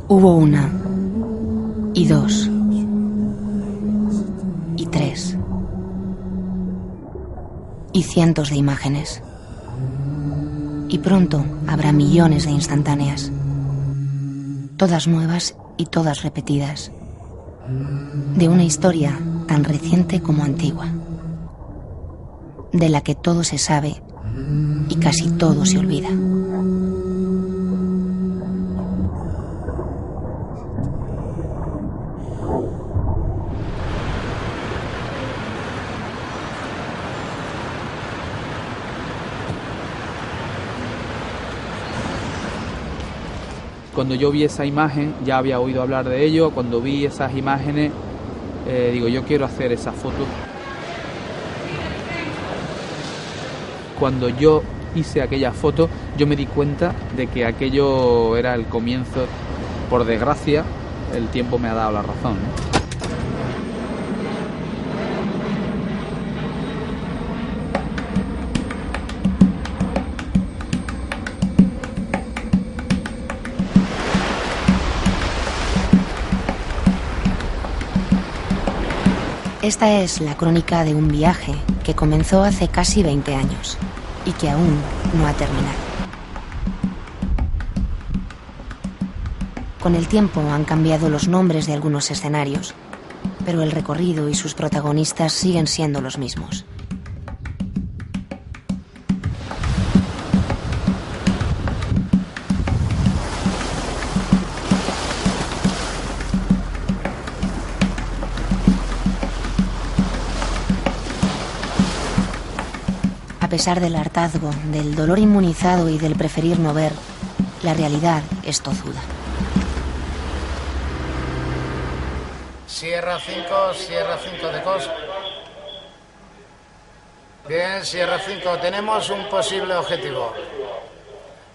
Hubo una, y dos, y tres, y cientos de imágenes. Y pronto habrá millones de instantáneas, todas nuevas y todas repetidas, de una historia tan reciente como antigua, de la que todo se sabe y casi todo se olvida. Cuando yo vi esa imagen, ya había oído hablar de ello. Cuando vi esas imágenes, digo, yo quiero hacer esa foto. Cuando yo hice aquella foto, yo me di cuenta de que aquello era el comienzo. Por desgracia, el tiempo me ha dado la razón, ¿no? Esta es la crónica de un viaje que comenzó hace casi 20 años y que aún no ha terminado. Con el tiempo han cambiado los nombres de algunos escenarios, pero el recorrido y sus protagonistas siguen siendo los mismos. A pesar del hartazgo, del dolor inmunizado y del preferir no ver, la realidad es tozuda. Sierra 5 de COS. Bien, Sierra 5, tenemos un posible objetivo.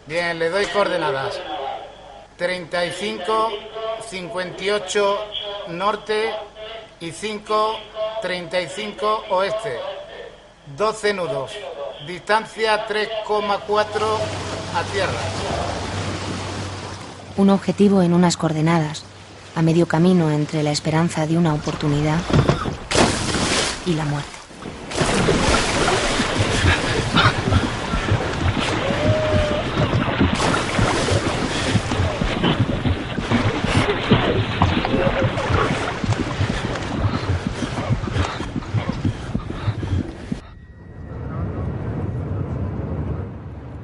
Bien, le doy coordenadas. 35, 58 norte y 5, 35 oeste. 12 nudos. Distancia 3,4 a tierra. Un objetivo en unas coordenadas, a medio camino entre la esperanza de una oportunidad y la muerte.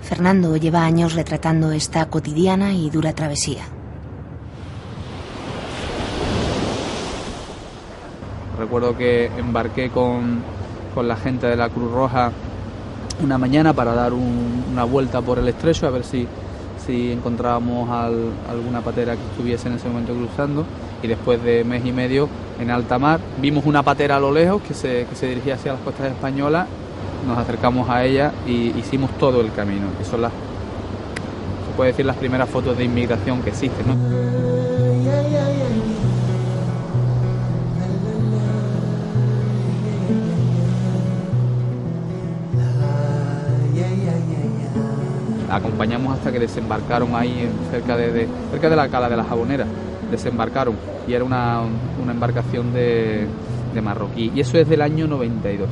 Fernando lleva años retratando esta cotidiana y dura travesía. Recuerdo que embarqué con la gente de la Cruz Roja una mañana para dar una vuelta por el estrecho a ver si encontrábamos alguna patera que estuviese en ese momento cruzando, y después de mes y medio en alta mar vimos una patera a lo lejos que se dirigía hacia las costas españolas. Nos acercamos a ella y hicimos todo el camino, que son se puede decir, las primeras fotos de inmigración que existen, ¿no? Acompañamos hasta que desembarcaron ahí cerca de la cala de la Jabonera. Desembarcaron y era una embarcación de marroquí, y eso es del año 92.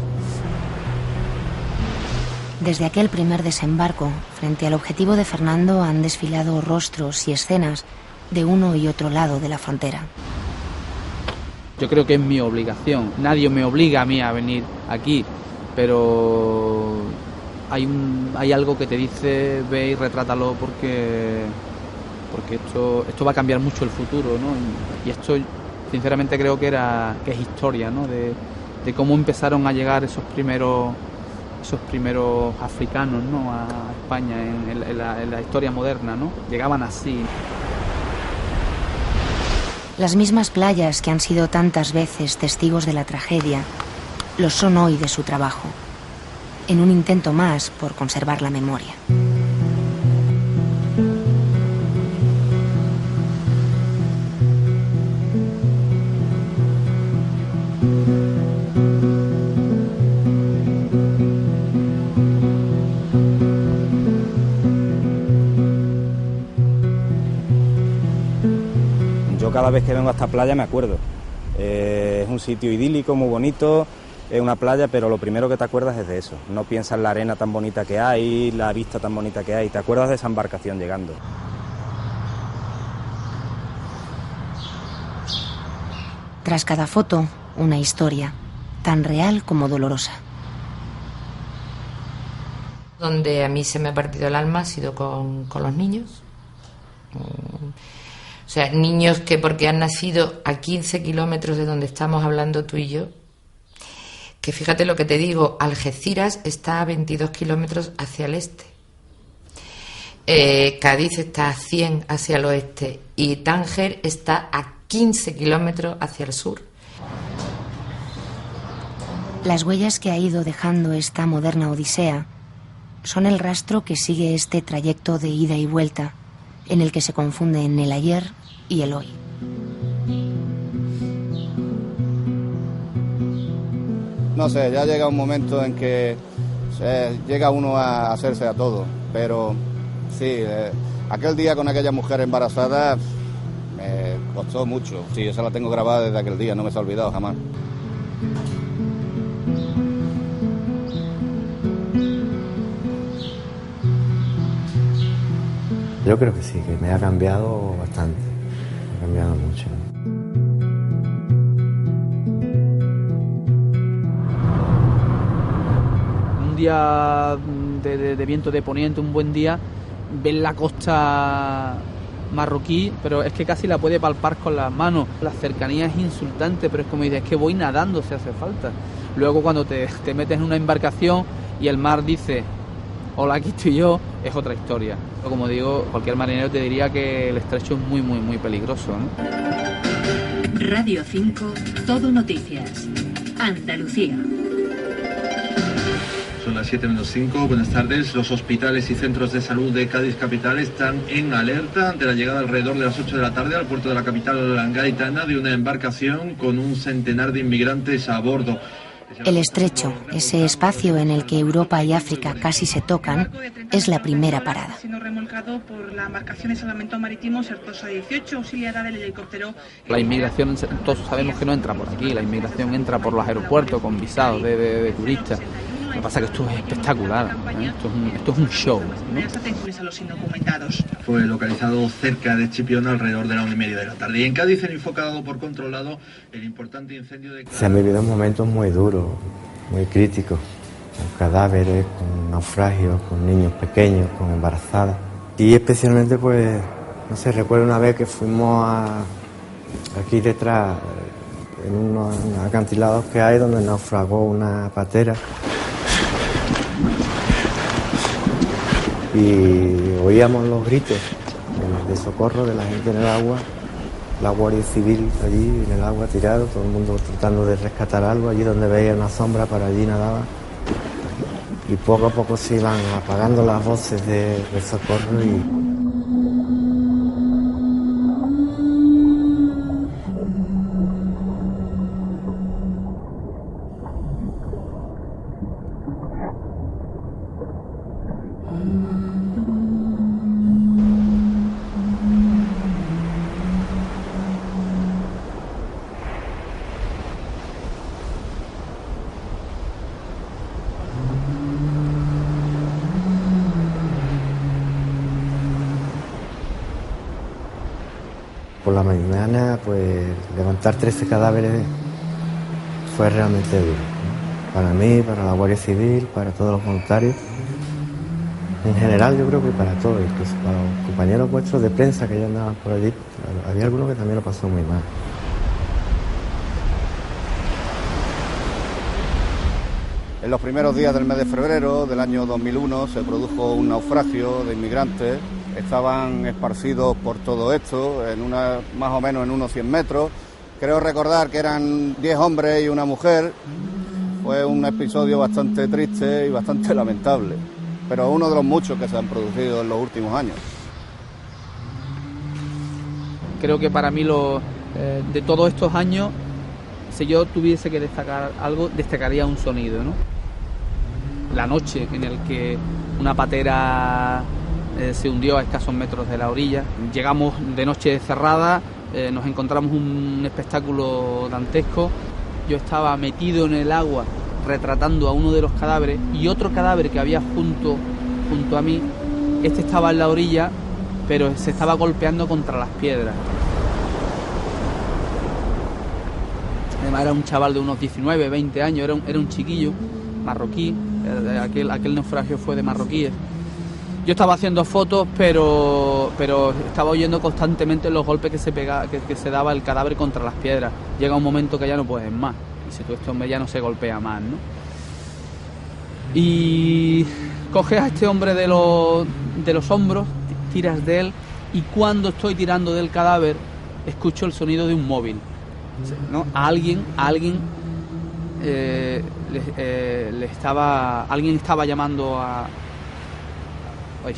Desde aquel primer desembarco, frente al objetivo de Fernando han desfilado rostros y escenas de uno y otro lado de la frontera. Yo creo que es mi obligación. Nadie me obliga a mí a venir aquí, pero hay algo que te dice: ve y retrátalo porque esto va a cambiar mucho el futuro, ¿no? Y esto, sinceramente, creo que es historia, ¿no? De cómo empezaron a llegar esos primeros africanos, ¿no? A España en la historia moderna, ¿no? Llegaban así. Las mismas playas que han sido tantas veces testigos de la tragedia lo son hoy de su trabajo, en un intento más por conservar la memoria. Yo cada vez que vengo a esta playa me acuerdo. Es un sitio idílico, muy bonito, es una playa, pero lo primero que te acuerdas es de eso. No piensas en la arena tan bonita que hay, la vista tan bonita que hay, te acuerdas de esa embarcación llegando. Tras cada foto, una historia, tan real como dolorosa. Donde a mí se me ha partido el alma ha sido con los niños. O sea, niños que porque han nacido a 15 kilómetros de donde estamos hablando tú y yo, que fíjate lo que te digo, Algeciras está a 22 kilómetros hacia el este, Cádiz está a 100 hacia el oeste y Tánger está a 15 kilómetros hacia el sur. Las huellas que ha ido dejando esta moderna odisea son el rastro que sigue este trayecto de ida y vuelta, en el que se confunden el ayer y el hoy. No sé, ya llega un momento en que llega uno a hacerse a todo, pero sí, aquel día con aquella mujer embarazada me costó mucho. Sí, esa la tengo grabada desde aquel día, no me se ha olvidado jamás. Yo creo que sí, que me ha cambiado bastante, me ha cambiado mucho. Un día de viento de poniente, un buen día, ves la costa marroquí, pero es que casi la puede palpar con las manos. La cercanía es insultante, pero es como dices, es que voy nadando si hace falta. Luego cuando te metes en una embarcación y el mar dice, hola, aquí estoy yo, es otra historia. Como digo, cualquier marinero te diría que el estrecho es muy, muy, muy peligroso, ¿no? Radio 5, Todo Noticias, Andalucía. Son las 7:05, buenas tardes. Los hospitales y centros de salud de Cádiz capital están en alerta ante la llegada alrededor de las 8 de la tarde al puerto de la capital gaditana de una embarcación con un centenar de inmigrantes a bordo. El estrecho, ese espacio en el que Europa y África casi se tocan, es la primera parada. Siendo remolcado por la embarcación de salvamento marítimo Certosa 18, auxiliada del helicóptero. La inmigración, todos sabemos que no entra por aquí, la inmigración entra por los aeropuertos con visados de turistas. Lo que pasa es que esto es espectacular, ¿eh? Esto es un show, ¿no? Atenciones a los indocumentados. Fue localizado cerca de Chipiona alrededor de la 1:30 de la tarde. Y en Cádiz, el Info ha dado por controlado el importante incendio de... Se han vivido momentos muy duros, muy críticos, con cadáveres, con naufragios, con niños pequeños, con embarazadas. Y especialmente, pues, no sé, recuerdo una vez que fuimos aquí detrás, en unos acantilados que hay, donde naufragó una patera. Y oíamos los gritos de socorro de la gente en el agua, la Guardia Civil allí en el agua tirado, todo el mundo tratando de rescatar algo, allí donde veía una sombra, para allí nadaba. Y poco a poco se iban apagando las voces de socorro y... Por la mañana, pues levantar 13 cadáveres fue realmente duro, ¿no? Para mí, para la Guardia Civil, para todos los voluntarios. En general, yo creo que para todos, incluso para los compañeros vuestros de prensa que ya andaban por allí, había algunos que también lo pasó muy mal. En los primeros días del mes de febrero del año 2001 se produjo un naufragio de inmigrantes. Estaban esparcidos por todo esto, más o menos en unos 100 metros. Creo recordar que eran 10 hombres y una mujer. Fue un episodio bastante triste y bastante lamentable, pero uno de los muchos que se han producido en los últimos años. Creo que para mí de todos estos años Si yo tuviese que destacar algo, destacaría un sonido, ¿no? La noche en el que una patera se hundió a escasos metros de la orilla. Llegamos de noche cerrada, nos encontramos un espectáculo dantesco. Yo estaba metido en el agua retratando a uno de los cadáveres y otro cadáver que había junto a mí. Este estaba en la orilla, pero se estaba golpeando contra las piedras. Además era un chaval de unos 19, 20 años, era un chiquillo marroquí, aquel naufragio fue de marroquíes. Yo estaba haciendo fotos, pero estaba oyendo constantemente los golpes que se daba el cadáver contra las piedras. Llega un momento que ya no puedes más, y si tú este hombre ya no se golpea más, ¿no? Y coges a este hombre de los hombros, tiras de él, y cuando estoy tirando del cadáver, escucho el sonido de un móvil, ¿no? Alguien estaba llamando a... Ay.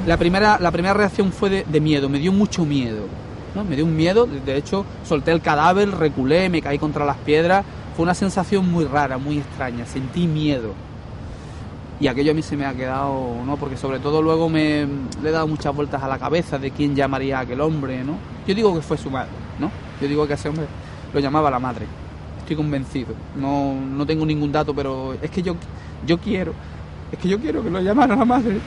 La primera reacción fue de miedo, me dio mucho miedo, ¿no? Me dio un miedo, de hecho solté el cadáver, reculé, me caí contra las piedras. Fue una sensación muy rara, muy extraña, sentí miedo. Y aquello a mí se me ha quedado, ¿no? Porque sobre todo luego le he dado muchas vueltas a la cabeza de quién llamaría a aquel hombre, ¿no? Yo digo que fue su madre, ¿no? Yo digo que a ese hombre lo llamaba la madre. Estoy convencido. No tengo ningún dato, pero es que yo quiero que lo llamara la madre.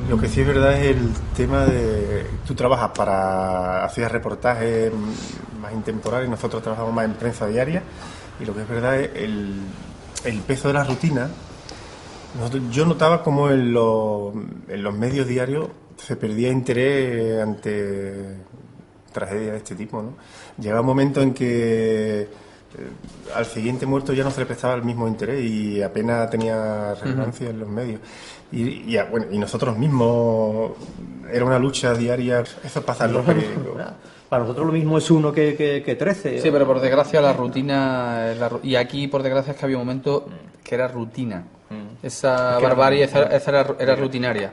Lo que sí es verdad es el tema de... Tú trabajas hacías reportajes más intemporales, nosotros trabajamos más en prensa diaria, y lo que es verdad es el peso de la rutina. Yo notaba como en los medios diarios se perdía interés ante tragedias de este tipo, ¿no? Llegaba un momento en que al siguiente muerto ya no se le prestaba el mismo interés y apenas tenía relevancia en los medios. Y nosotros mismos, era una lucha diaria, eso pasa en los periódicos. Para nosotros lo mismo es uno que 13. Sí, pero por desgracia la rutina... y aquí por desgracia es que había un momento que era rutina. Esa barbarie era rutinaria.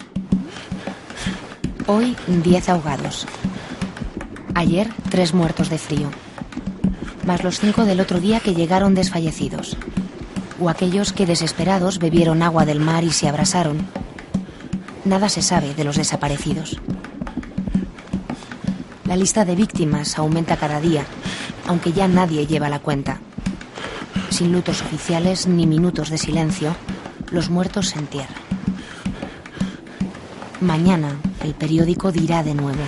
Hoy 10 ahogados. Ayer 3 muertos de frío. Más los 5 del otro día que llegaron desfallecidos. O aquellos que desesperados bebieron agua del mar y se abrasaron. Nada se sabe de los desaparecidos. La lista de víctimas aumenta cada día, aunque ya nadie lleva la cuenta. Sin lutos oficiales ni minutos de silencio, los muertos se entierran. Mañana el periódico dirá de nuevo: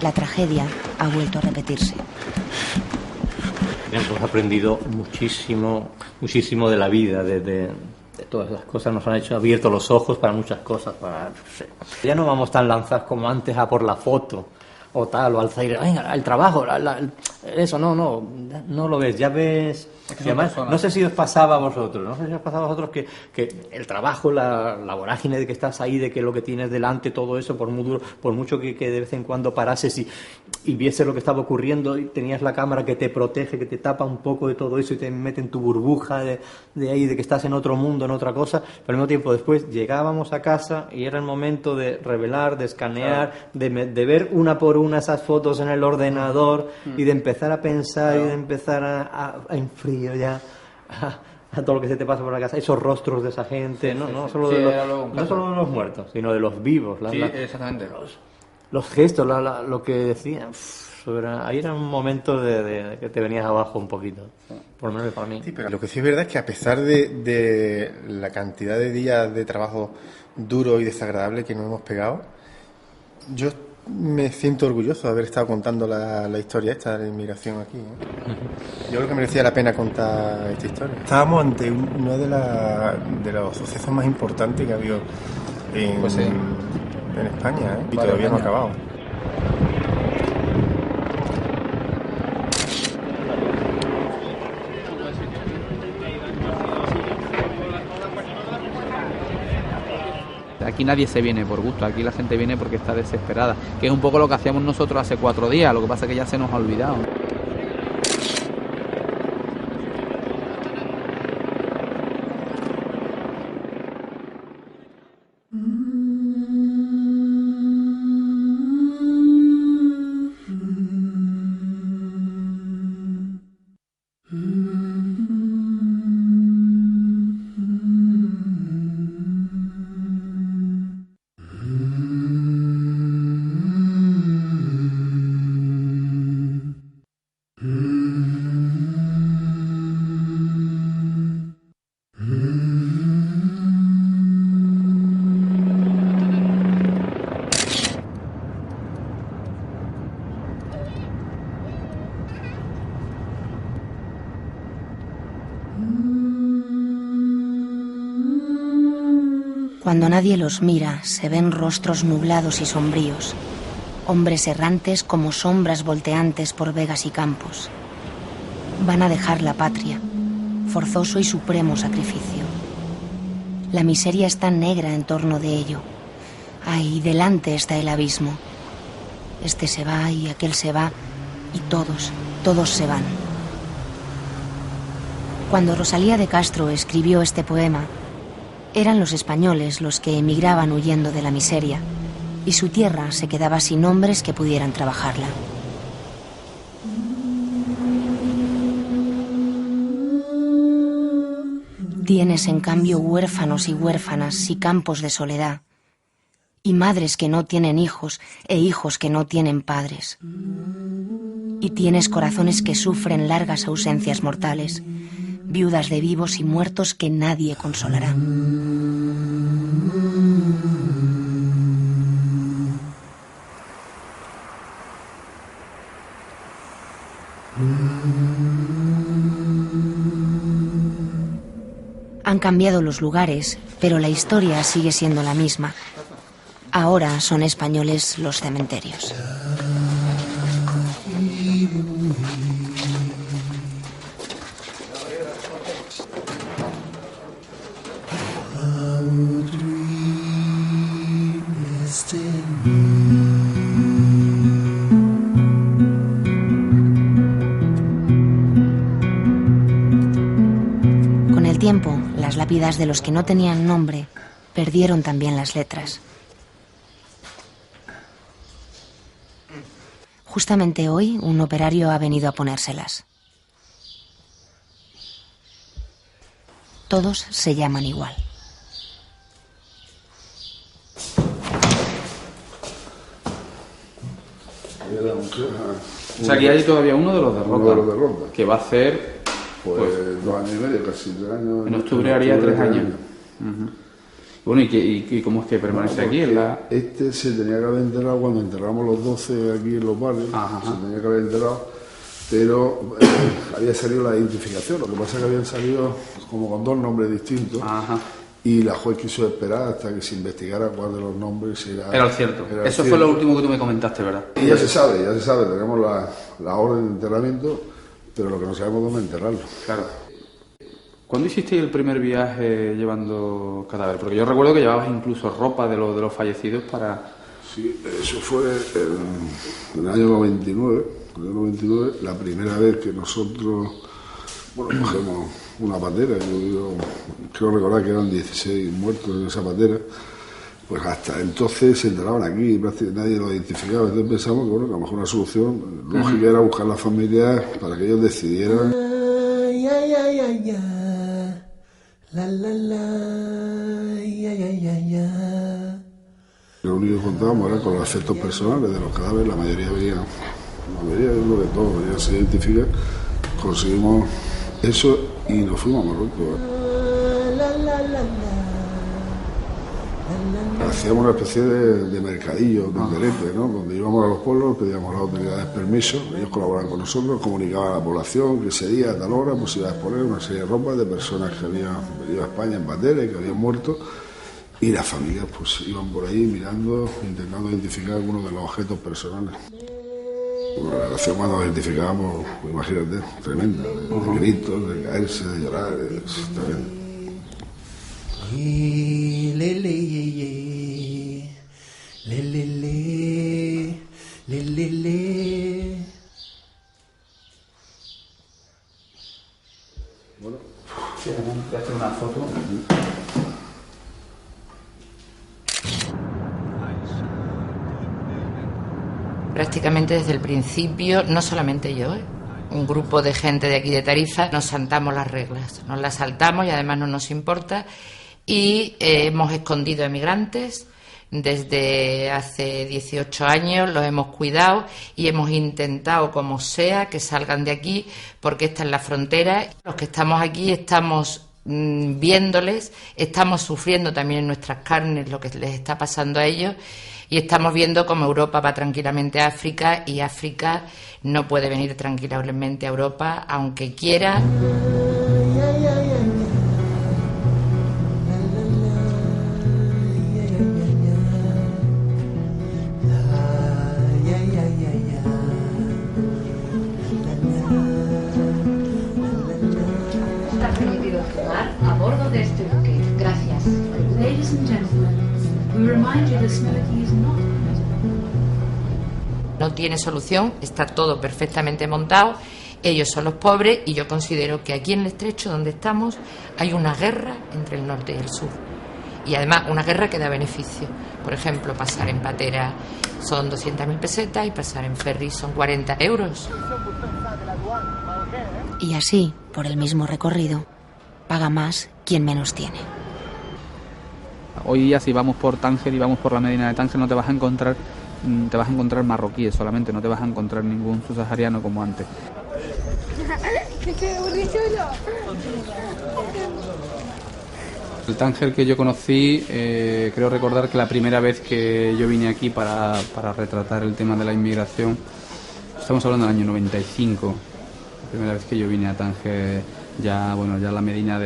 la tragedia ha vuelto a repetirse. Hemos aprendido muchísimo de la vida, de todas las cosas, nos han abierto los ojos para muchas cosas. Ya no vamos tan lanzados como antes a por la foto o tal, o al Zaire, venga, el trabajo, eso, no lo ves, ya ves. Y además, no sé si os pasaba a vosotros, que el trabajo, la vorágine de que estás ahí, de que lo que tienes delante, todo eso, por muy duro, por mucho que de vez en cuando parases y vieses lo que estaba ocurriendo, y tenías la cámara que te protege, que te tapa un poco de todo eso y te mete en tu burbuja de ahí, de que estás en otro mundo, en otra cosa, pero al mismo tiempo después llegábamos a casa y era el momento de revelar, de escanear, de ver una por una esas fotos en el ordenador y de empezar a pensar y de empezar a enfriar ya a todo lo que se te pasa por la casa, esos rostros de esa gente, no solo de los muertos, sino de los vivos, exactamente, los gestos, lo que decían. Ahí era un momento de que te venías abajo un poquito, por lo menos para mí. Sí, pero lo que sí es verdad es que a pesar de la cantidad de días de trabajo duro y desagradable que nos hemos pegado, yo me siento orgulloso de haber estado contando la historia esta de inmigración aquí, ¿eh? Yo creo que merecía la pena contar esta historia. Estábamos ante uno de los sucesos más importantes que ha habido en España, ¿eh? Y todavía no ha acabado. Aquí nadie se viene por gusto, aquí la gente viene porque está desesperada, que es un poco lo que hacíamos nosotros hace 4 días, lo que pasa es que ya se nos ha olvidado. Cuando nadie los mira, se ven rostros nublados y sombríos, hombres errantes como sombras volteantes por vegas y campos. Van a dejar la patria, forzoso y supremo sacrificio. La miseria está negra en torno de ello. Ahí delante está el abismo. Este se va y aquel se va, y todos se van. Cuando Rosalía de Castro escribió este poema, eran los españoles los que emigraban huyendo de la miseria, y su tierra se quedaba sin hombres que pudieran trabajarla. Tienes, en cambio, huérfanos y huérfanas y campos de soledad, y madres que no tienen hijos e hijos que no tienen padres. Y tienes corazones que sufren largas ausencias mortales, viudas de vivos y muertos que nadie consolará. Han cambiado los lugares, pero la historia sigue siendo la misma. Ahora son españoles los cementerios. Con el tiempo, las lápidas de los que no tenían nombre perdieron también las letras. Justamente hoy, un operario ha venido a ponérselas. Todos se llaman igual. O sea, aquí hay todavía uno de los de Ronda. Uno de los de Ronda. Que va a hacer... Pues 2 años y medio, casi 3 años. En octubre haría 3 años. Bueno, ¿y cómo es que permanece aquí? Este se tenía que haber enterrado cuando enterramos los 12 aquí en los barrios. Se tenía que haber enterrado, pero había salido la identificación. Lo que pasa es que habían salido como con 2 nombres distintos. Y la juez quiso esperar hasta que se investigara cuál de los nombres era el cierto. Eso fue lo último que tú me comentaste, ¿verdad? Y ya se sabe. Tenemos la orden de enterramiento, pero lo que no sabemos es dónde enterrarlo. Claro. ¿Cuándo hiciste el primer viaje llevando cadáver? Porque yo recuerdo que llevabas incluso ropa de los fallecidos para... Sí, eso fue en el año 99, la primera vez que nosotros, cogemos una patera. Yo creo recordar que eran 16 muertos en esa patera. Pues hasta entonces se enterraban aquí, nadie lo identificaba. Entonces pensamos que, a lo mejor una solución lógica era buscar las familias para que ellos decidieran. Lo único que contábamos era con los efectos personales de los cadáveres. La mayoría es lo que todo, ya se identifica. Conseguimos eso y nos fuimos a Marruecos. hacíamos una especie de mercadillo, tenderete, ¿no? Donde íbamos a los pueblos, pedíamos a las autoridades permiso, ellos colaboraban con nosotros, comunicaban a la población que ese día, a tal hora, pues iba a exponer una serie de ropas de personas que habían venido a España en bandera y que habían muerto, y las familias pues iban por ahí mirando, intentando identificar algunos de los objetos personales. Bueno, la relación cuando nos identificábamos, pues, imagínate, tremenda, de gritos, de caerse, de llorar, es tremendo. Bueno, sí, voy a hacer una foto. Prácticamente desde el principio, no solamente yo, un grupo de gente de aquí de Tarifa, nos saltamos las reglas, nos las saltamos y además no nos importa, y hemos escondido emigrantes desde hace 18 años, los hemos cuidado y hemos intentado como sea que salgan de aquí, porque esta es la frontera. Los que estamos aquí estamos viéndoles, estamos sufriendo también en nuestras carnes lo que les está pasando a ellos, y estamos viendo cómo Europa va tranquilamente a África y África no puede venir tranquilamente a Europa, aunque quiera. Está permitido fumar a bordo de este buque. Gracias. Ladies and gentlemen, we remind you that smoking is not permitted. No tiene solución, está todo perfectamente montado, ellos son los pobres, y yo considero que aquí en el estrecho donde estamos hay una guerra entre el norte y el sur, y además una guerra que da beneficio. Por ejemplo, pasar en patera son 200.000 pesetas y pasar en ferry son 40 euros. Y así, por el mismo recorrido, paga más quien menos tiene. Hoy día, si vamos por Tánger y vamos por la Medina de Tánger, no te vas a encontrar, marroquíes solamente, no te vas a encontrar ningún subsahariano como antes. El Tánger que yo conocí, creo recordar que la primera vez que yo vine aquí para retratar el tema de la inmigración, estamos hablando del año 95, la primera vez que yo vine a Tánger, ya la Medina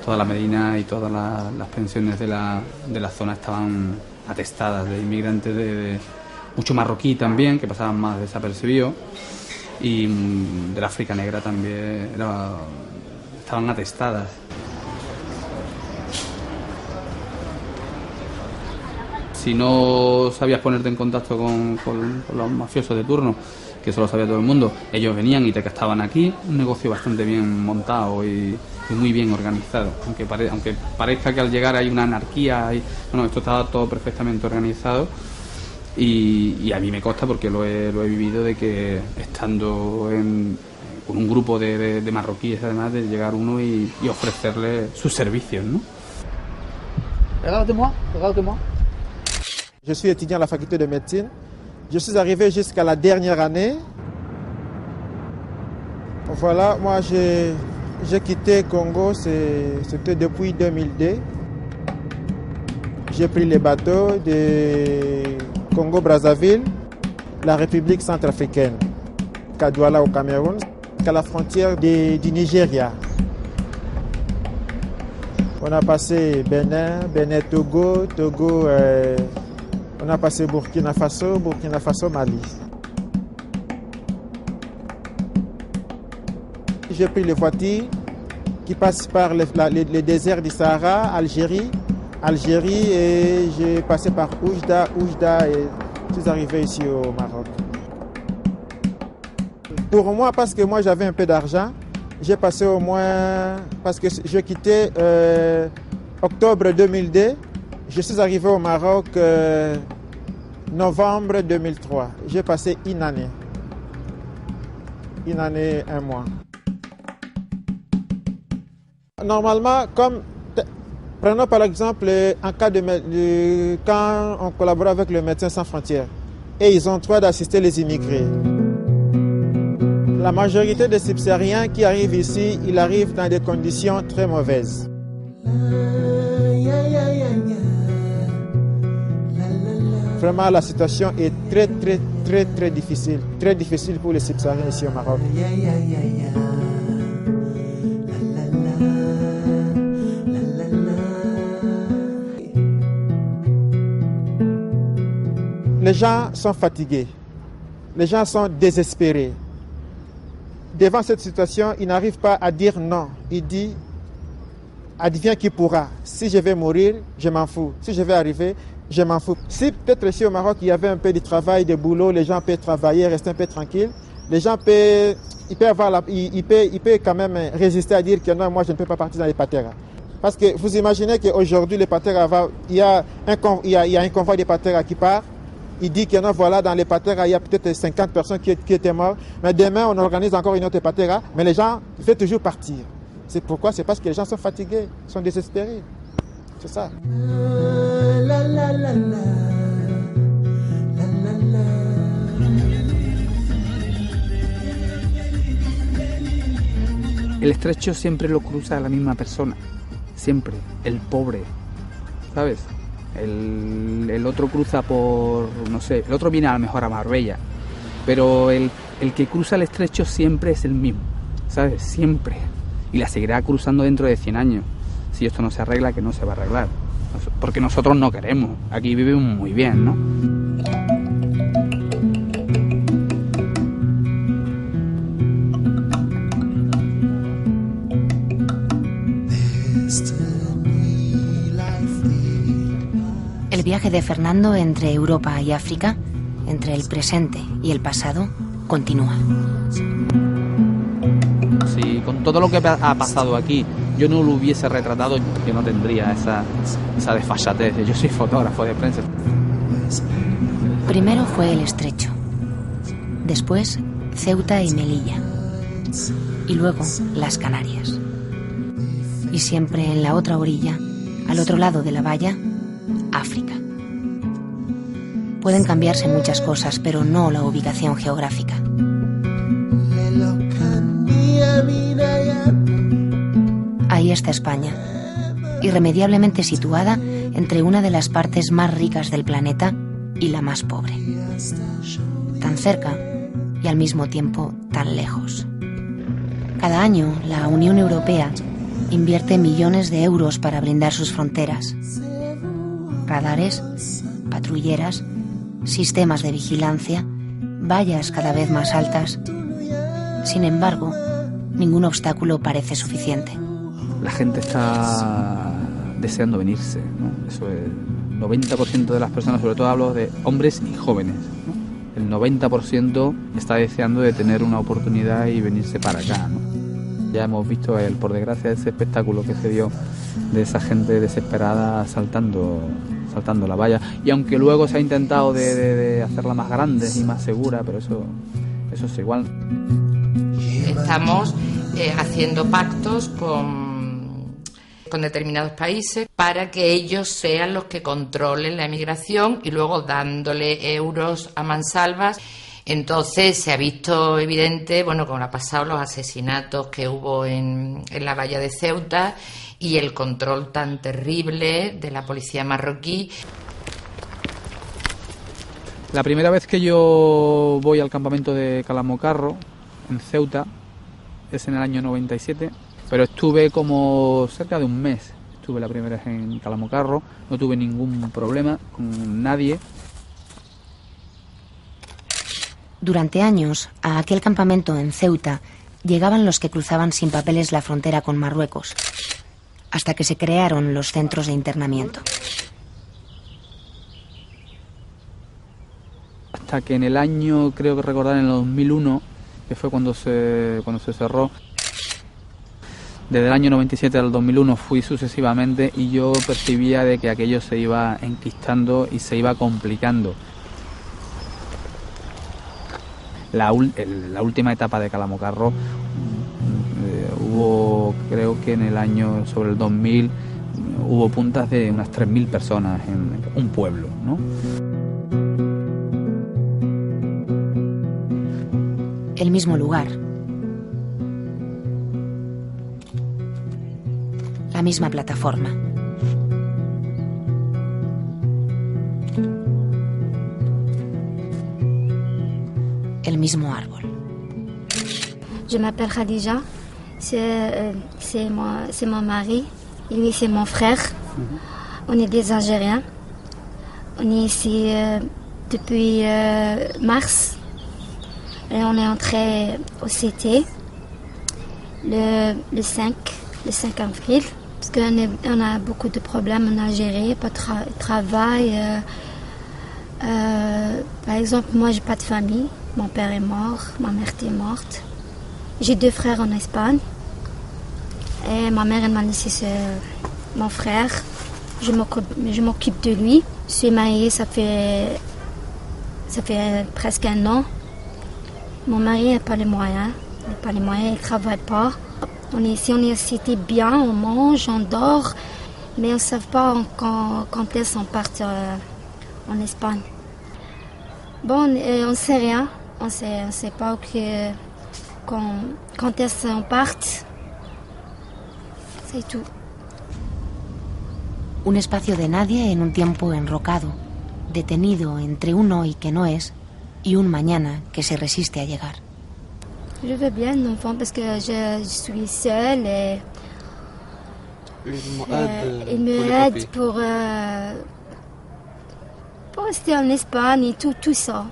toda la Medina y todas las pensiones de la zona estaban atestadas de inmigrantes, de mucho marroquí también, que pasaban más desapercibidos, y del África Negra también estaban atestadas. Si no sabías ponerte en contacto con los mafiosos de turno, que eso lo sabía todo el mundo, ellos venían y te castaban aquí, un negocio bastante bien montado y muy bien organizado, aunque parezca que al llegar hay una anarquía, esto estaba todo perfectamente organizado, y a mí me consta, porque lo he vivido, de que estando con un grupo de marroquíes, además, de llegar uno y ofrecerle sus servicios, ¿no? Regardez-moi. Je suis étudiant à la faculté de médecine. Je suis arrivé jusqu'à la dernière année. Voilà, moi j'ai quitté Congo, c'était depuis 2002. J'ai pris les bateaux de Congo-Brazzaville, la République centrafricaine, Kadouala au Cameroun, jusqu'à la frontière du Nigeria. On a passé Bénin, Togo, on a passé Burkina Faso, Mali. J'ai pris les voitures qui passent par les déserts du Sahara, Algérie, et j'ai passé par Oujda, et je suis arrivé ici au Maroc. Pour moi, parce que moi j'avais un peu d'argent, j'ai passé au moins, parce que je quittais octobre 2002, je suis arrivé au Maroc novembre 2003. J'ai passé une année, 1 mois. Normalement, prenons par exemple en cas quand on collabore avec le Médecins sans frontières et ils ont le droit d'assister les immigrés. La majorité des subsahariens qui arrivent ici, ils arrivent dans des conditions très mauvaises. Vraiment, la situation est très, très, très, très difficile. Très difficile pour les subsahariens ici au Maroc. Les gens sont fatigués. Les gens sont désespérés. Devant cette situation, ils n'arrivent pas à dire non. Ils disent, adviens qui pourra. Si je vais mourir, je m'en fous. Si je vais arriver, je m'en fous. Si peut-être ici au Maroc, il y avait un peu de travail, de boulot, les gens peuvent travailler, rester un peu tranquilles. Les gens peuvent, ils peuvent quand même résister à dire que non, moi je ne peux pas partir dans les pateras. Parce que vous imaginez qu'aujourd'hui, les pateras, il y a un convoi de pateras qui part. Il dit que non, voilà, dans les pateras, il y a peut-être 50 personnes qui étaient mortes. Mais demain, on organise encore une autre patera. Mais les gens veulent toujours partir. C'est pourquoi? C'est parce que les gens sont fatigués, sont désespérés. C'est ça. El estrecho siempre lo cruza la misma persona. Siempre. El pobre. ¿Sabes? El otro cruza por, no sé, el otro viene a lo mejor a Marbella, pero el que cruza el estrecho siempre es el mismo, ¿sabes? Siempre. Y la seguirá cruzando dentro de 100 años. Si esto no se arregla, que no se va a arreglar. Porque nosotros no queremos. Aquí vivimos muy bien, ¿no? El viaje de Fernando entre Europa y África, entre el presente y el pasado, continúa. Si con todo lo que ha pasado aquí yo no lo hubiese retratado, yo no tendría esa desfachatez. Yo soy fotógrafo de prensa. Primero fue el Estrecho, después Ceuta y Melilla, y luego las Canarias. Y siempre en la otra orilla, al otro lado de la valla, África. Pueden cambiarse muchas cosas, pero no la ubicación geográfica. Ahí está España, irremediablemente situada entre una de las partes más ricas del planeta y la más pobre. Tan cerca y al mismo tiempo tan lejos. Cada año, la Unión Europea invierte millones de euros para blindar sus fronteras. Radares, patrulleras, sistemas de vigilancia, vallas cada vez más altas. Sin embargo, ningún obstáculo parece suficiente. La gente está deseando venirse, ¿no? Eso es el 90% de las personas, sobre todo hablo de hombres y jóvenes, ¿no? El 90% está deseando de tener una oportunidad y venirse para acá, ¿no? Ya hemos visto, por desgracia, ese espectáculo que se dio de esa gente desesperada saltando la valla. Y aunque luego se ha intentado de hacerla más grande y más segura, pero eso es igual. Estamos haciendo pactos con determinados países para que ellos sean los que controlen la emigración y luego dándole euros a mansalvas. Entonces se ha visto evidente, bueno, como ha pasado los asesinatos que hubo en la valla de Ceuta y el control tan terrible de la policía marroquí. La primera vez que yo voy al campamento de Calamocarro, en Ceuta, es en el año 97, pero estuve como cerca de un mes. Estuve la primera vez en Calamocarro, no tuve ningún problema con nadie. Durante años, a aquel campamento en Ceuta llegaban los que cruzaban sin papeles la frontera con Marruecos, hasta que se crearon los centros de internamiento. Hasta que en el año, creo que recordar, en el 2001, que fue cuando se cerró, desde el año 97 al 2001 fui sucesivamente y yo percibía de que aquello se iba enquistando y se iba complicando. La última etapa de Calamocarro hubo, creo que en el año sobre el 2000, hubo puntas de unas 3.000 personas en un pueblo, ¿no? El mismo lugar. La misma plataforma. el mismo árbol. Je m'appelle Khadija, c'est mon mari, et lui c'est mon frère. On est des Algériens. On est ici depuis mars et on est entré au CT le 5 avril parce qu'on a beaucoup de problèmes en Algérie, pas de travail. Par exemple, moi j'ai pas de famille, mon père est mort, ma mère est morte. J'ai 2 frères en Espagne et ma mère elle m'a laissé mon frère. Je m'occupe de lui. Je suis mariée, ça fait presque 1 an. Mon mari n'a pas les moyens. Il ne travaille pas. On est ici, on est cité bien, on mange, on dort, mais on ne sait pas quand est-ce qu'on part en Espagne. Bon, on ne sait rien. On sait pas quand est-ce qu'on parte. C'est tout. Un espacio de nadie en un tiempo enrocado, detenido entre un hoy que no es y un mañana que se resiste a llegar. Je veux bien un enfant parce que je suis seule et il me aide pour rester en Espagne et tout ça.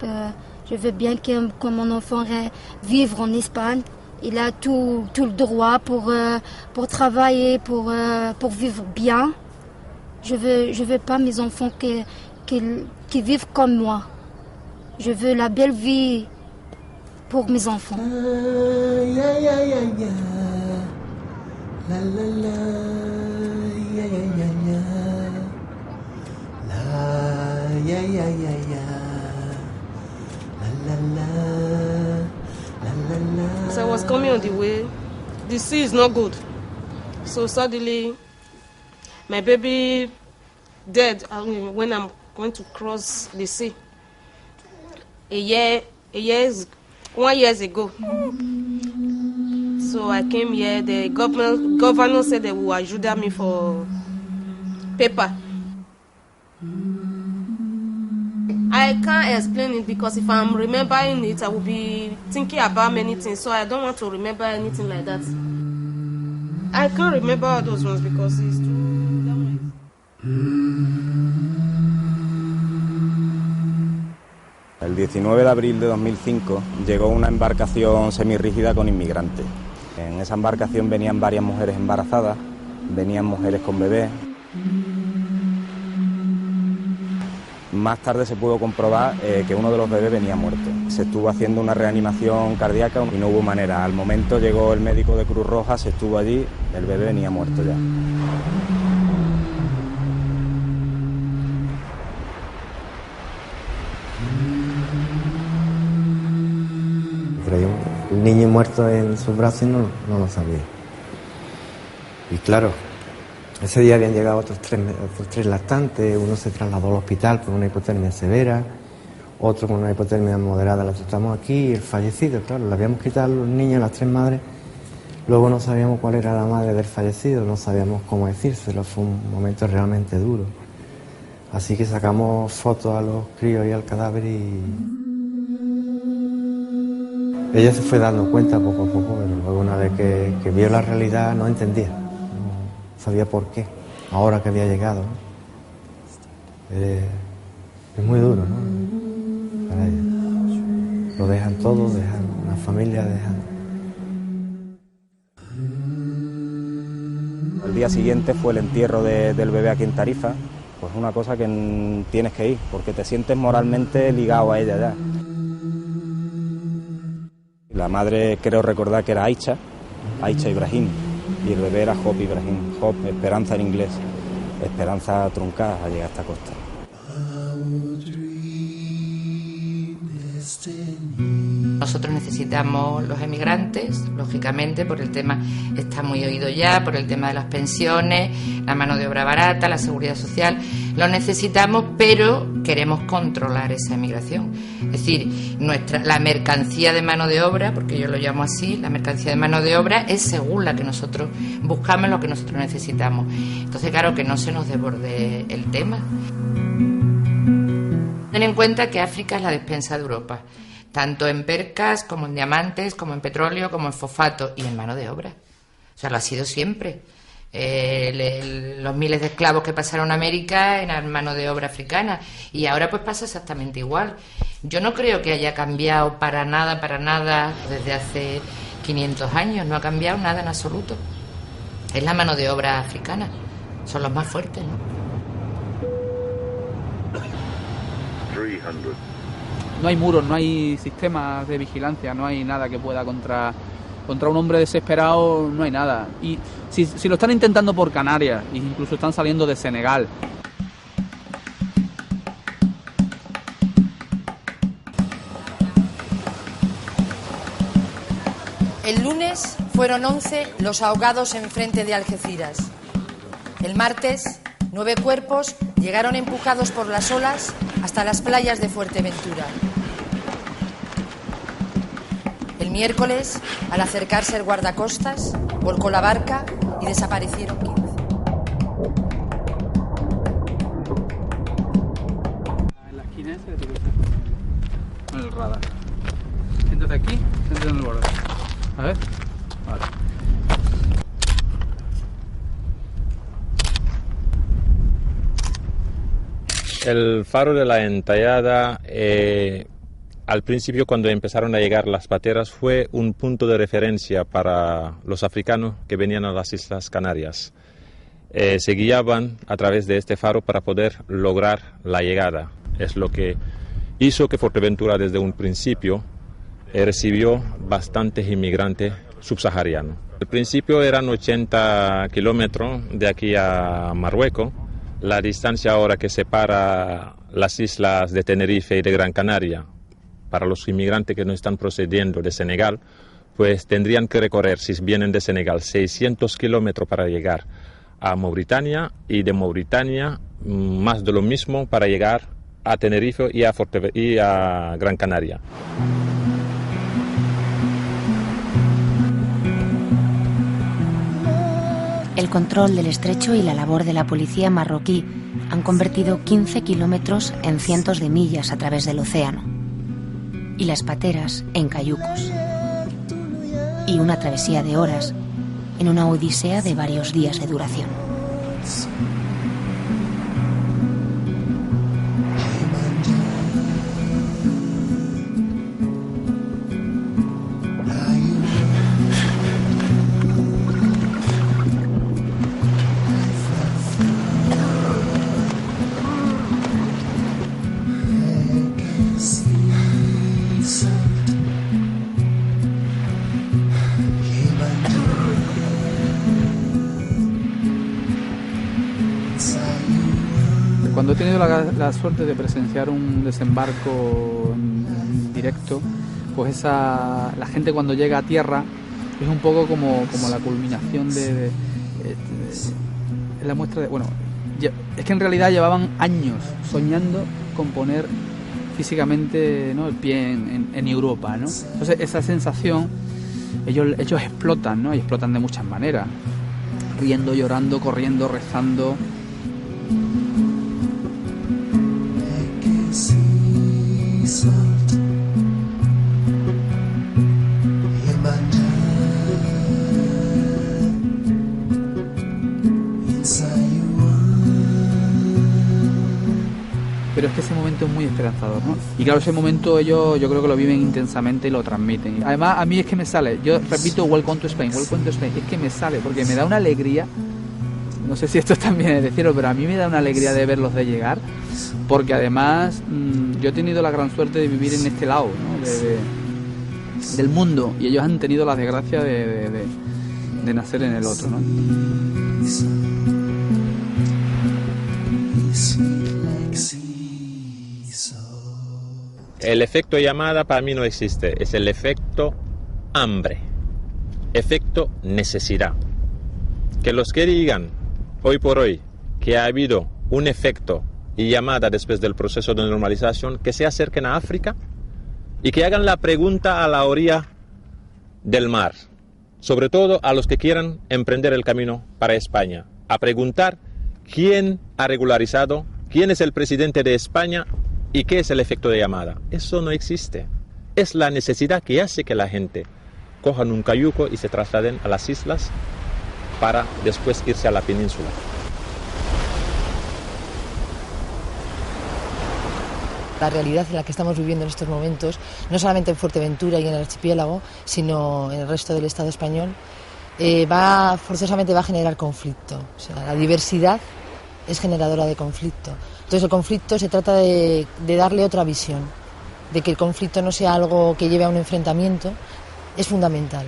Je veux bien que mon enfant vive en Espagne. Il a tout le droit pour travailler, pour vivre bien. Je veux pas mes enfants qui vivent comme moi. Je veux la belle vie pour mes enfants. As I was coming on the way, the sea is not good. So suddenly, my baby dead when I'm going to cross the sea. 1 year ago. So I came here. The governor said they will ajudar me for paper. I can't explain it because if I'm remembering it, I will be thinking about many things. So I don't want to remember anything like that. I can't remember all those ones because it's too. El 19 de abril de 2005 llegó una embarcación semirrígida con inmigrantes. En esa embarcación venían varias mujeres embarazadas, venían mujeres con bebés. Más tarde se pudo comprobar que uno de los bebés venía muerto. Se estuvo haciendo una reanimación cardíaca y no hubo manera. Al momento llegó el médico de Cruz Roja, se estuvo allí, el bebé venía muerto ya. Un niño muerto en sus brazos y no lo sabía. Y claro, ese día habían llegado otros tres lactantes, uno se trasladó al hospital por una hipotermia severa, otro con una hipotermia moderada, la tratamos aquí, y el fallecido, claro, le habíamos quitado a los niños, las 3 madres, luego no sabíamos cuál era la madre del fallecido, no sabíamos cómo decírselo, fue un momento realmente duro. Así que sacamos fotos a los críos y al cadáver y ella se fue dando cuenta poco a poco, pero luego una vez que vio la realidad no entendía, no sabía por qué, ahora que había llegado. Es muy duro, ¿no? Para ella. Lo dejan todo, dejan una familia, dejan... El día siguiente fue el entierro del bebé aquí en Tarifa, pues una cosa que tienes que ir, porque te sientes moralmente ligado a ella ya. La madre creo recordar que era Aicha Ibrahim, y el bebé era Hope Ibrahim, Hope, esperanza en inglés, esperanza truncada a llegar a esta costa. Nosotros necesitamos los emigrantes, lógicamente, por el tema, está muy oído ya, por el tema de las pensiones, la mano de obra barata, la seguridad social, lo necesitamos, pero queremos controlar esa emigración. Es decir, la mercancía de mano de obra, porque yo lo llamo así, la mercancía de mano de obra es según la que nosotros buscamos, lo que nosotros necesitamos. Entonces, claro, que no se nos desborde el tema. Ten en cuenta que África es la despensa de Europa. tanto en percas como en diamantes, como en petróleo, como en fosfato y en mano de obra. O sea, lo ha sido siempre. Los miles de esclavos que pasaron a América eran mano de obra africana y ahora pues pasa exactamente igual. Yo no creo que haya cambiado para nada desde hace 500 años, no ha cambiado nada en absoluto. Es la mano de obra africana, son los más fuertes, ¿no? 300. No hay muros, no hay sistemas de vigilancia, no hay nada que pueda contra un hombre desesperado, no hay nada. Y si lo están intentando por Canarias, e incluso están saliendo de Senegal. El lunes fueron 11 los ahogados enfrente de Algeciras. El martes, 9 cuerpos llegaron empujados por las olas hasta las playas de Fuerteventura. El miércoles, al acercarse el guardacostas, volcó la barca y desaparecieron 15. En la esquina esa que con el radar. Siéntate aquí, siéntate en el borde. A ver. Vale. El faro de la Entallada, al principio cuando empezaron a llegar las pateras, fue un punto de referencia para los africanos que venían a las Islas Canarias. Se guiaban a través de este faro para poder lograr la llegada. Es lo que hizo que Fuerteventura desde un principio recibió bastantes inmigrantes subsaharianos. Al principio eran 80 kilómetros de aquí a Marruecos. La distancia ahora que separa las islas de Tenerife y de Gran Canaria para los inmigrantes que no están procediendo de Senegal, pues tendrían que recorrer, si vienen de Senegal, 600 kilómetros para llegar a Mauritania y de Mauritania más de lo mismo para llegar a Tenerife y a Gran Canaria. El control del estrecho y la labor de la policía marroquí han convertido 15 kilómetros en cientos de millas a través del océano y las pateras en cayucos y una travesía de horas en una odisea de varios días de duración. Cuando he tenido la suerte de presenciar un desembarco en directo, pues la gente cuando llega a tierra es un poco como la culminación de la muestra de... Bueno, es que en realidad llevaban años soñando con poner físicamente, ¿no?, el pie en Europa, ¿no? Entonces esa sensación ellos explotan, ¿no? Y explotan de muchas maneras, riendo, llorando, corriendo, rezando. Pero es que ese momento es muy esperanzador, ¿no? Y claro, ese momento ellos yo creo que lo viven intensamente y lo transmiten. Además, a mí es que me sale, yo repito welcome to Spain, es que me sale, porque me da una alegría, no sé si esto también es decirlo, pero a mí me da una alegría de verlos de llegar, porque además yo he tenido la gran suerte de vivir en este lado, ¿no?, del mundo, y ellos han tenido la desgracia de nacer en el otro, ¿no? El efecto llamada para mí no existe, es el efecto hambre, efecto necesidad. Que los que digan hoy por hoy que ha habido un efecto y llamada después del proceso de normalización, que se acerquen a África y que hagan la pregunta a la orilla del mar, sobre todo a los que quieran emprender el camino para España, a preguntar quién ha regularizado, quién es el presidente de España y qué es el efecto de llamada. Eso no existe. Es la necesidad que hace que la gente cojan un cayuco y se trasladen a las islas para después irse a la península. La realidad en la que estamos viviendo en estos momentos, no solamente en Fuerteventura y en el archipiélago, sino en el resto del Estado español, forzosamente va a generar conflicto. O sea, la diversidad es generadora de conflicto. Entonces el conflicto se trata de darle otra visión, de que el conflicto no sea algo que lleve a un enfrentamiento. Es fundamental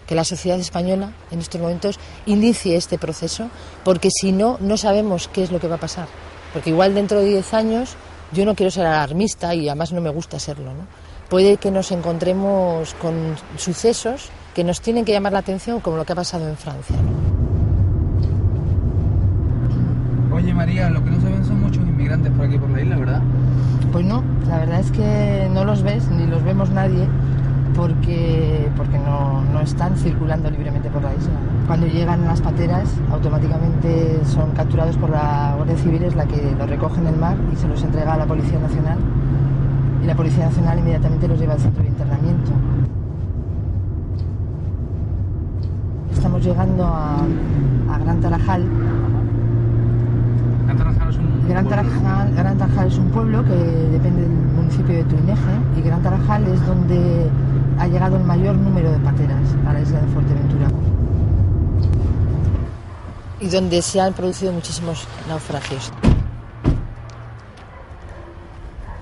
que la sociedad española en estos momentos inicie este proceso, porque si no, no sabemos qué es lo que va a pasar. Porque igual dentro de 10 años, yo no quiero ser alarmista y además no me gusta serlo, ¿no? Puede que nos encontremos con sucesos que nos tienen que llamar la atención, como lo que ha pasado en Francia, ¿no? Oye María, lo que no se ven son muchos inmigrantes por aquí por la isla, ¿verdad? Pues no, la verdad es que no los ves, ni los vemos nadie, porque no están circulando libremente por la isla. Cuando llegan las pateras, automáticamente son capturados por la Guardia Civil, es la que los recoge en el mar y se los entrega a la Policía Nacional. Y la Policía Nacional inmediatamente los lleva al centro de internamiento. Estamos llegando a Gran Tarajal. Gran Tarajal es un pueblo que depende del municipio de Tuineje, y Gran Tarajal es donde ha llegado el mayor número de pateras a la isla de Fuerteventura. Y donde se han producido muchísimos naufragios.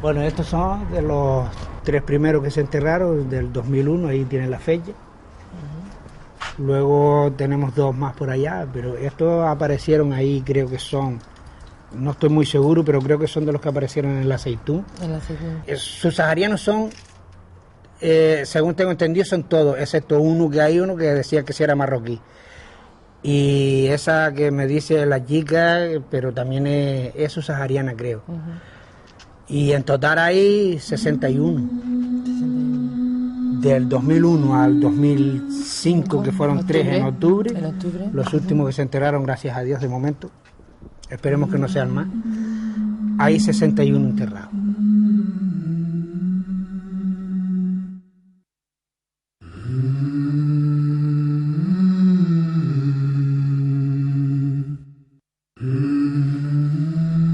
Bueno, estos son de los 3 primeros que se enterraron del 2001, ahí tienen la fecha. Luego tenemos 2 más por allá, pero estos aparecieron ahí, creo que son, no estoy muy seguro, pero creo que son de los que aparecieron en el Aceitún. Subsaharianos son, según tengo entendido, son todos, excepto uno que decía que sí era marroquí. Y esa que me dice la chica, pero también es subsahariana, creo. Y en total hay 61. Del 2001 al 2005, que fueron 3 en octubre, los últimos que se enterraron, gracias a Dios, de momento, esperemos que no sean más, hay 61 enterrados.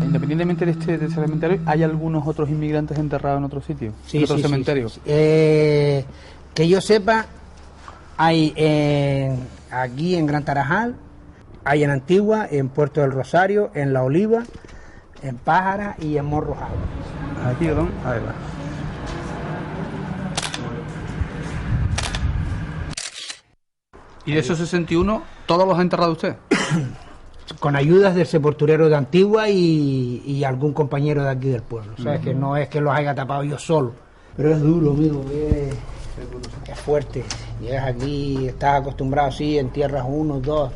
Independientemente de este cementerio, ¿hay algunos otros inmigrantes enterrados en otro sitio? Sí, ¿En otro sí, cementerio? Sí. Que yo sepa, hay aquí en Gran Tarajal, hay en Antigua, en Puerto del Rosario, en La Oliva, en Pájara y en Morrojado. Aquí, ¿no? Ahí va. ¿Y de esos 61, todos los ha enterrado usted? Con ayudas del sepulturero de Antigua y algún compañero de aquí del pueblo. ¿Sabes? Que no es que los haya tapado yo solo. Pero es duro, amigo, es fuerte. Llegas aquí, estás acostumbrado, sí, entierras 1, 2.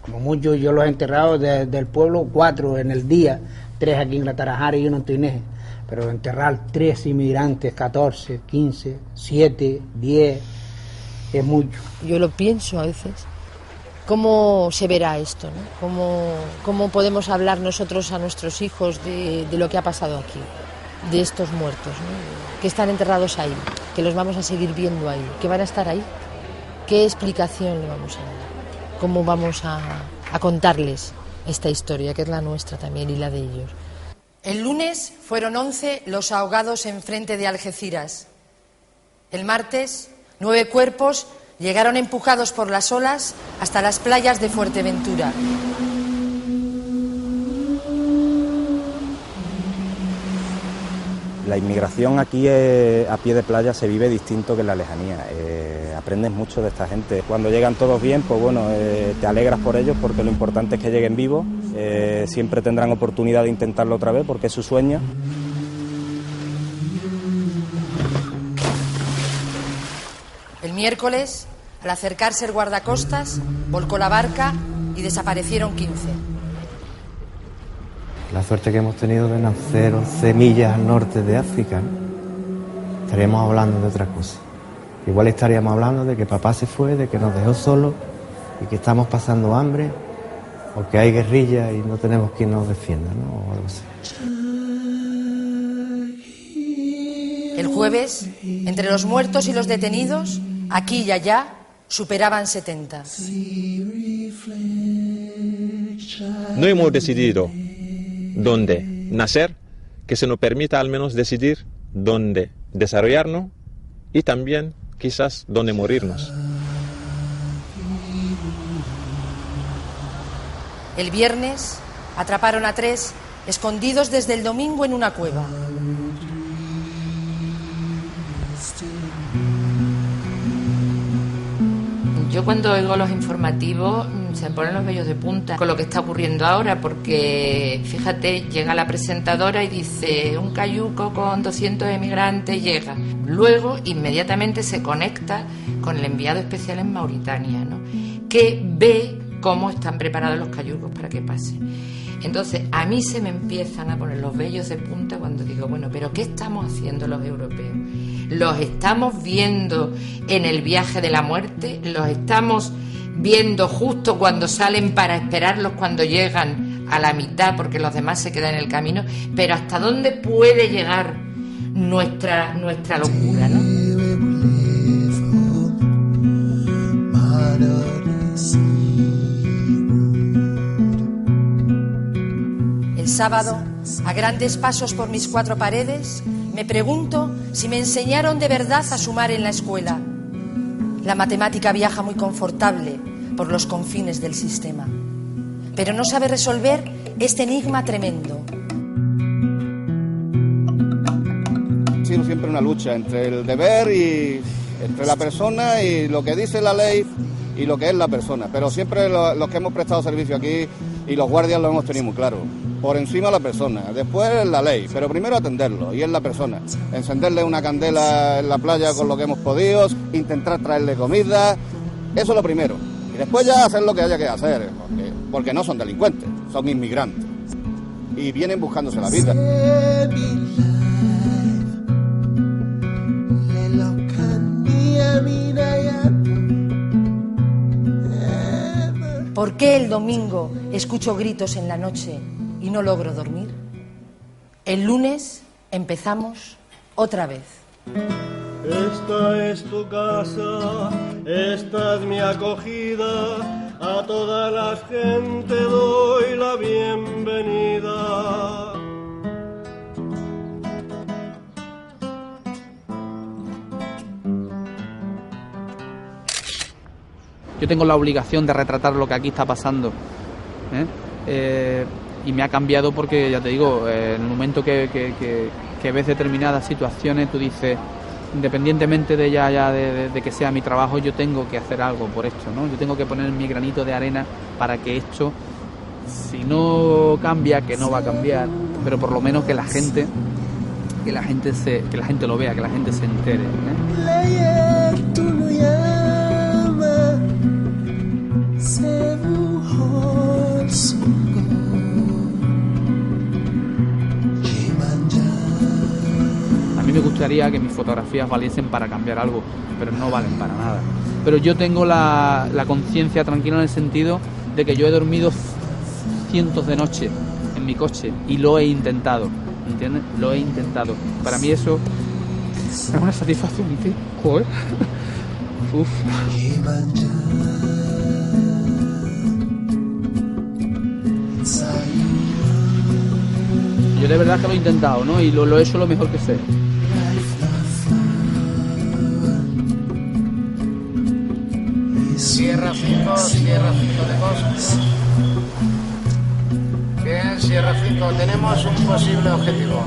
Como mucho yo los he enterrado del pueblo 4 en el día, 3 aquí en La Tarajara y 1 en Tuineje. Pero enterrar 3 inmigrantes, 14, 15, 7, 10, es mucho. Yo lo pienso a veces. ¿Cómo se verá esto, ¿no? ¿Cómo podemos hablar nosotros a nuestros hijos de lo que ha pasado aquí, de estos muertos, ¿no? Que están enterrados ahí, que los vamos a seguir viendo ahí, que van a estar ahí? ¿Qué explicación le vamos a dar? ¿Cómo vamos a contarles esta historia, que es la nuestra también y la de ellos? El lunes fueron 11 los ahogados enfrente de Algeciras. El martes, 9 cuerpos llegaron empujados por las olas hasta las playas de Fuerteventura. La inmigración aquí a pie de playa se vive distinto que en la lejanía. Aprendes mucho de esta gente. Cuando llegan todos bien, pues bueno, te alegras por ellos porque lo importante es que lleguen vivos. Siempre tendrán oportunidad de intentarlo otra vez porque es su sueño. El miércoles, al acercarse el guardacostas, volcó la barca y desaparecieron 15. La suerte que hemos tenido de nacer 11 millas al norte de África, ¿no? Estaríamos hablando de otra cosa. Igual estaríamos hablando de que papá se fue, de que nos dejó solos y que estamos pasando hambre, o que hay guerrilla y no tenemos quien nos defienda, ¿no? O algo así. El jueves, entre los muertos y los detenidos, aquí y allá, superaban 70. No hemos decidido dónde nacer, que se nos permita al menos decidir dónde desarrollarnos y también quizás dónde morirnos. El viernes atraparon a 3 escondidos desde el domingo en una cueva. Yo cuando oigo los informativos se me ponen los vellos de punta con lo que está ocurriendo ahora, porque fíjate, llega la presentadora y dice un cayuco con 200 emigrantes llega. Luego inmediatamente se conecta con el enviado especial en Mauritania, ¿no?, que ve cómo están preparados los cayucos para que pase. Entonces a mí se me empiezan a poner los vellos de punta cuando digo, bueno, pero ¿qué estamos haciendo los europeos? ¿Los estamos viendo en el viaje de la muerte? ¿Los estamos viendo justo cuando salen para esperarlos cuando llegan a la mitad porque los demás se quedan en el camino? Pero ¿hasta dónde puede llegar nuestra locura, ¿no? El sábado, a grandes pasos por mis 4 paredes, me pregunto si me enseñaron de verdad a sumar en la escuela. La matemática viaja muy confortable por los confines del sistema, pero no sabe resolver este enigma tremendo. Ha sido siempre una lucha entre el deber y entre la persona y lo que dice la ley y lo que es la persona, pero siempre los que hemos prestado servicio aquí y los guardias lo hemos tenido muy claro. Por encima la persona, después la ley, pero primero atenderlo, y es la persona. Encenderle una candela en la playa con lo que hemos podido, intentar traerle comida, eso es lo primero. Y después ya hacer lo que haya que hacer, porque no son delincuentes, son inmigrantes. Y vienen buscándose la vida. ¿Por qué el domingo escucho gritos en la noche y no logro dormir? El lunes empezamos otra vez. Esta es tu casa, esta es mi acogida, a toda la gente doy la bienvenida. Yo tengo la obligación de retratar lo que aquí está pasando, y me ha cambiado porque, ya te digo, en el momento que ves determinadas situaciones, tú dices, independientemente de de que sea mi trabajo, yo tengo que hacer algo por esto, ¿no? Yo tengo que poner mi granito de arena para que esto, si no cambia, que no va a cambiar, pero por lo menos que la gente lo vea, que la gente se entere, A mí me gustaría que mis fotografías valiesen para cambiar algo, pero no valen para nada. Pero yo tengo la conciencia tranquila en el sentido de que yo he dormido cientos de noches en mi coche y lo he intentado, ¿entiendes? Lo he intentado. Para mí eso es una satisfacción, tío. Joder. Uf. Yo de verdad que lo he intentado, ¿no? Y lo he hecho lo mejor que sé. Sierra 5 de Bosque. Bien, Sierra 5, tenemos un posible objetivo.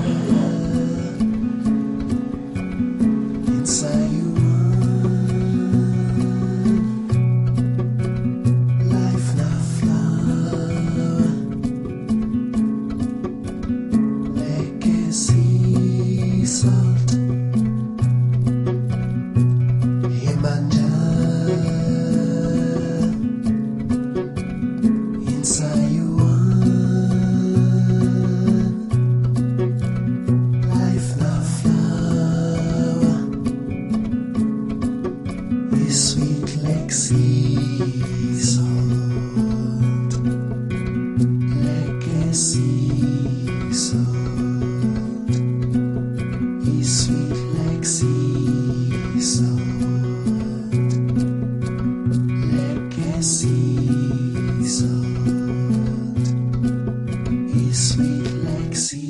Sweet Lexi.